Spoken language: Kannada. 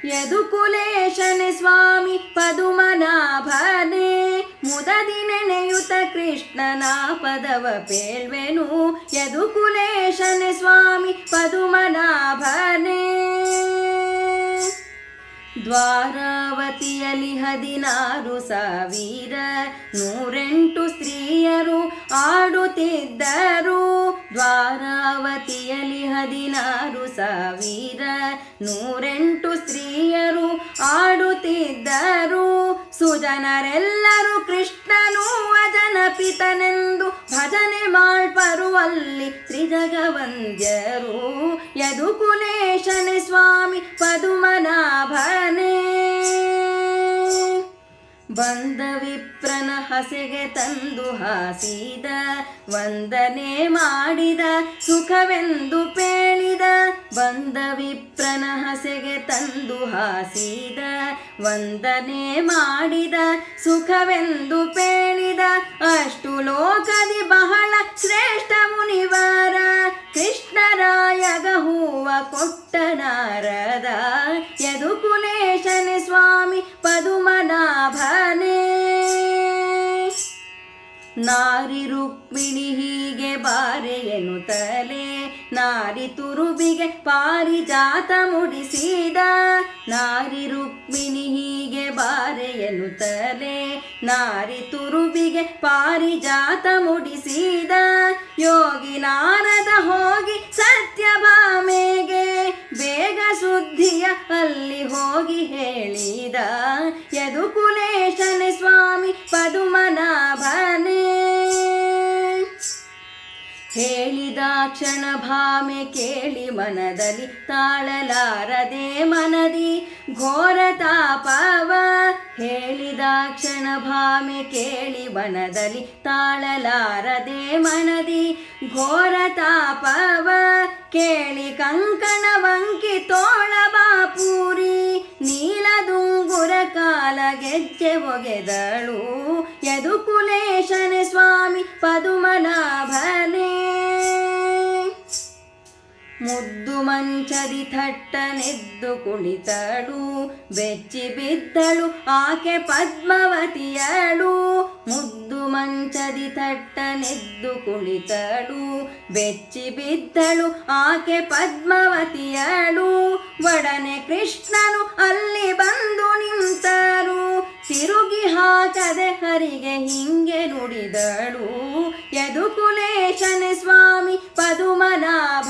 ಯದುಕುಲೇಶನೆ ಸ್ವಾಮಿ ಪದುಮನಾಭನೆ, ಮುದದಿ ನೆನೆಯುತ ಕೃಷ್ಣನ ಪದವ ಪೇಳ್ವೆನು. ಯದುಕುಲೇಶನೆ ಸ್ವಾಮಿ ಪದುಮನಾಭನೆ, ದ್ವಾರಾವತಿಯಲ್ಲಿ 16,108 ಸ್ತ್ರೀಯರು ಆಡುತ್ತಿದ್ದರು. ದ್ವಾರಾವತಿಯಲ್ಲಿ 16,108 ಸ್ತ್ರೀಯರು ಆಡುತ್ತಿದ್ದರು. ಸುಜನರೆಲ್ಲರೂ ಕೃಷ್ಣನು ಅಜನಪಿತನೆಂದು ಭಜನೆ ಮಾಡ್ಪರು ಅಲ್ಲಿ ತ್ರಿಜಗವಂದ್ಯರು. ಯದುಕುಲೇಶನೆ ಸ್ವಾಮಿ ಪದುಮನಾಭನೆ, ಬಂದ ವಿಪ್ರನ ಹಸೆಗೆ ತಂದು ಹಾಸಿದ, ವಂದನೆ ಮಾಡಿದ ಸುಖವೆಂದು ಪೇಳಿದ. ಬಂದ ವಿಪ್ರನ ಹಸೆಗೆ ತಂದು ಹಾಸಿದ, ವಂದನೆ ಮಾಡಿದ ಸುಖವೆಂದು ಪೇಳಿದ. ಅಷ್ಟು ಲೋಕದಿ ಬಹಳ ಶ್ರೇಷ್ಠ ಮುನಿವರ, ಕೃಷ್ಣರಾಯಗ ಹೂವ ಕೊಟ್ಟ ನಾರದ. ಯದುಕುಲೇಶನೆ ಸ್ವಾಮಿ ಪದುಮನಾಭನೆ, ನಾರಿ ರುಕ್ಮಿಣಿ ಹೀಗೆ ಬಾರೆ ಎನ್ನುತ್ತಲೇ ನಾರಿ ತುರುಬಿಗೆ ಪಾರಿಜಾತ ಮುಡಿಸಿದ. ನಾರಿ ರುಕ್ಮಿಣಿ ಹೀಗೆ ಬಾರೆ ಎನ್ನುತ್ತಲೇ ನಾರಿ ತುರುಬಿಗೆ ಪಾರಿಜಾತ ಮುಡಿಸಿದ. ಯೋಗಿ ನಾರದ ಹೋಗಿ ಸತ್ಯಭಾಮೆಗೆ ಬೇಗ ಸುದ್ದಿಯ ಅಲ್ಲಿ ಹೋಗಿ ಹೇಳಿದ. ಯದುಕುಲೇಶನೆ ಸ್ವಾಮಿ ಪದುಮನಾಭನೆ, ಹೇಳಿದಾಕ್ಷಣ ಭಾಮೆ ಕೇಳಿ ಮನದಲ್ಲಿ ತಾಳಲಾರದೆ ಮನದಿ ಘೋರ ತಾಪವ. ಹೇಳಿದಾಕ್ಷಣ ಭಾಮೆ ಕೇಳಿ ಮನದಲ್ಲಿ ತಾಳಲಾರದೆ ಮನದಿ ಘೋರ ತಾಪವ. ಕೇಳಿ ಕಂಕಣ ವಂಕಿ ತೋಳ ಬಾಪೂರಿ, ನೀಲದುಂಗುರ ಕಾಲ ಗೆಜ್ಜೆ ಒಗೆದಳು. ಯದುಕುಲೇಶನೆ ಸ್ವಾಮಿ ಪದುಮನಾಭನೆ, ಮುದ್ದು ಮಂಚದಿ ಥಟ್ಟನೆದ್ದು ಕುಳಿತಳು, ಬೆಚ್ಚಿ ಬಿದ್ದಳು ಆಕೆ ಪದ್ಮಾವತಿಯಳು. ಮುದ್ದು ಮಂಚದಿ ಥಟ್ಟನೆದ್ದು ಕುಳಿತಳು, ಬೆಚ್ಚಿ ಬಿದ್ದಳು ಆಕೆ ಪದ್ಮಾವತಿಯಳು. ಒಡನೆ ಕೃಷ್ಣನು ಅಲ್ಲಿ ಬಂದು ನಿಂತರು, ತಿರುಗಿ ಹಾಕದೆ ಹರಿಗೆ ಹಿಂಗೆ ನುಡಿದಳು. ಯದುಕುಲೇಶನೆ ಸ್ವಾಮಿ ಪದುಮನಾಭ